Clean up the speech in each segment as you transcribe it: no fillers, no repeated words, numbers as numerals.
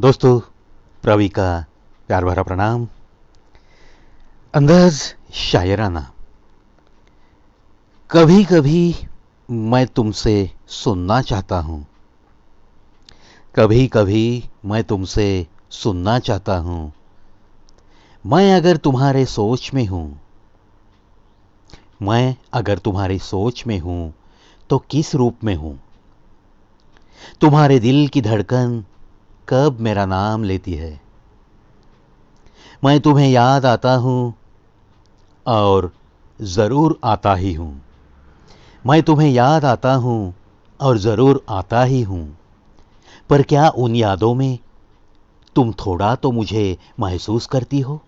दोस्तों, प्रवी का प्यार भरा प्रणाम। अंदाज शायराना। कभी कभी मैं तुमसे सुनना चाहता हूँ। कभी कभी मैं तुमसे सुनना चाहता हूँ। मैं अगर तुम्हारे सोच में हूँ, मैं अगर तुम्हारी सोच में हूँ तो किस रूप में हूँ। तुम्हारे दिल की धड़कन कब मेरा नाम लेती है। मैं तुम्हें याद आता हूँ और ज़रूर आता ही हूँ। मैं तुम्हें याद आता हूँ और ज़रूर आता ही हूँ। पर क्या उन यादों में तुम थोड़ा तो मुझे महसूस करती हो।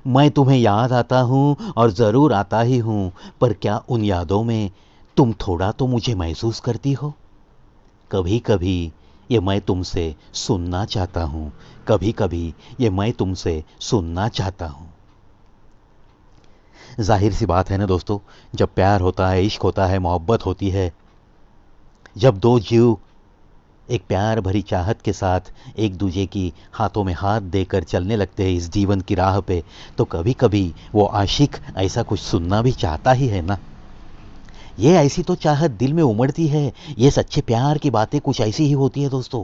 मैं तुम्हें याद आता हूँ और ज़रूर आता ही हूँ। पर क्या उन यादों में तुम थोड़ा तो मुझे महसूस करती हो। कभी कभी ये मैं तुमसे सुनना चाहता हूँ। कभी कभी ये मैं तुमसे सुनना चाहता हूँ। जाहिर सी बात है ना दोस्तों, जब प्यार होता है, इश्क होता है, मोहब्बत होती है, जब दो जीव एक प्यार भरी चाहत के साथ एक दूजे की हाथों में हाथ देकर चलने लगते हैं इस जीवन की राह पे, तो कभी कभी वो आशिक ऐसा कुछ सुनना भी चाहता ही है ना। ये ऐसी तो चाहत दिल में उमड़ती है। ये सच्चे प्यार की बातें कुछ ऐसी ही होती है दोस्तों।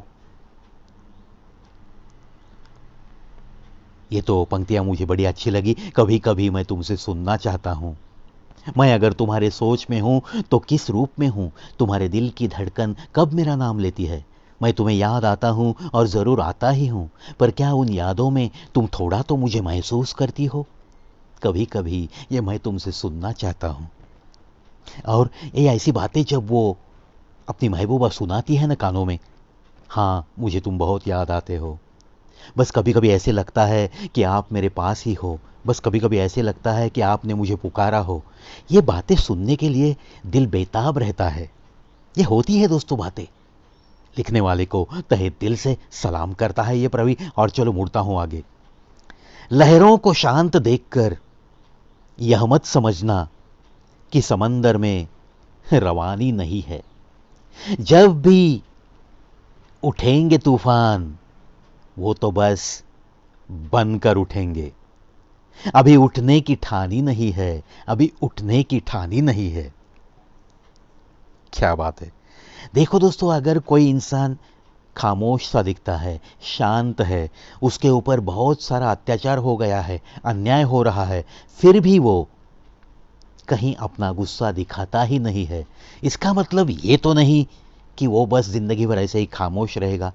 ये तो पंक्तियां मुझे बड़ी अच्छी लगी। कभी कभी मैं तुमसे सुनना चाहता हूँ। मैं अगर तुम्हारे सोच में हूं तो किस रूप में हूं। तुम्हारे दिल की धड़कन कब मेरा नाम लेती है। मैं तुम्हें याद आता हूं और ज़रूर आता ही हूं। पर क्या उन यादों में तुम थोड़ा तो मुझे महसूस करती हो। कभी कभी ये मैं तुमसे सुनना चाहता हूं। और ये ऐसी बातें जब वो अपनी महबूबा सुनाती है ना कानों में, हाँ मुझे तुम बहुत याद आते हो। बस कभी कभी ऐसे लगता है कि आप मेरे पास ही हो। बस कभी कभी ऐसे लगता है कि आपने मुझे पुकारा हो। ये बातें सुनने के लिए दिल बेताब रहता है। ये होती है दोस्तों बातें। लिखने वाले को तहे दिल से सलाम करता है ये प्रवी। और चलो मुड़ता हूं आगे। लहरों को शांत देखकर यह मत समझना कि समंदर में रवानी नहीं है। जब भी उठेंगे तूफान, वो तो बस बनकर उठेंगे। अभी उठने की ठानी नहीं है। अभी उठने की ठानी नहीं है। क्या बात है। देखो दोस्तों, अगर कोई इंसान खामोश सा दिखता है, शांत है, उसके ऊपर बहुत सारा अत्याचार हो गया है, अन्याय हो रहा है, फिर भी वो कहीं अपना गुस्सा दिखाता ही नहीं है, इसका मतलब ये तो नहीं कि वो बस जिंदगी भर ऐसे ही खामोश रहेगा।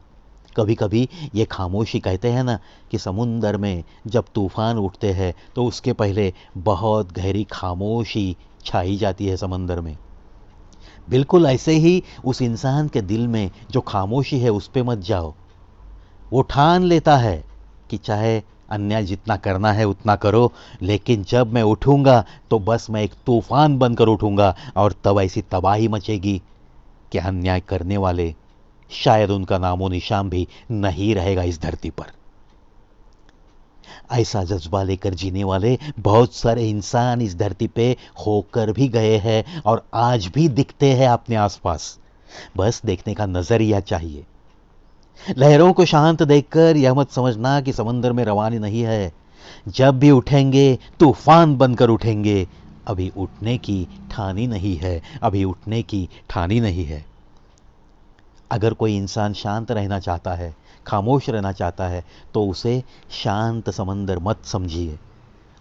कभी कभी ये खामोशी, कहते हैं ना कि समुंदर में जब तूफान उठते हैं तो उसके पहले बहुत गहरी खामोशी छाई जाती है समंदर में। बिल्कुल ऐसे ही उस इंसान के दिल में जो खामोशी है उस पे मत जाओ। वो ठान लेता है कि चाहे अन्याय जितना करना है उतना करो, लेकिन जब मैं उठूंगा तो बस मैं एक तूफान बनकर उठूंगा। और तब ऐसी तबाही मचेगी कि अन्याय करने वाले शायद उनका नामो निशान भी नहीं रहेगा इस धरती पर। ऐसा जज्बा लेकर जीने वाले बहुत सारे इंसान इस धरती पे होकर भी गए हैं और आज भी दिखते हैं अपने आसपास। बस देखने का नजरिया चाहिए। लहरों को शांत देखकर यह मत समझना कि समंदर में रवानी नहीं है। जब भी उठेंगे तूफान बनकर उठेंगे। अभी उठने की ठानी नहीं है। अभी उठने की ठानी नहीं है। अगर कोई इंसान शांत रहना चाहता है, खामोश रहना चाहता है, तो उसे शांत समंदर मत समझिए।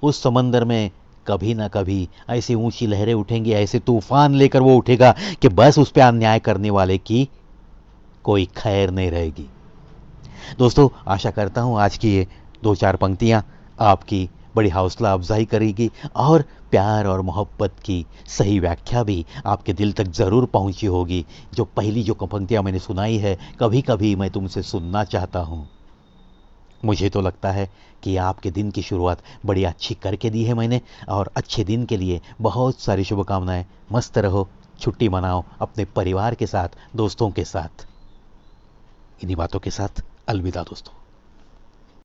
उस समंदर में कभी ना कभी ऐसी ऊंची लहरें उठेंगी, ऐसे तूफान लेकर वो उठेगा कि बस उस पर अन्याय करने वाले की कोई खैर नहीं रहेगी। दोस्तों, आशा करता हूँ आज की ये दो चार पंक्तियाँ आपकी बड़ी हौसला अफजाई करेगी और प्यार और मोहब्बत की सही व्याख्या भी आपके दिल तक ज़रूर पहुँची होगी। जो पहली जो पंक्तियाँ मैंने सुनाई है, कभी कभी मैं तुमसे सुनना चाहता हूँ, मुझे तो लगता है कि आपके दिन की शुरुआत बड़ी अच्छी करके दी है मैंने। और अच्छे दिन के लिए बहुत सारी शुभकामनाएं। मस्त रहो, छुट्टी मनाओ अपने परिवार के साथ, दोस्तों के साथ। इन्हीं बातों के साथ अलविदा दोस्तों।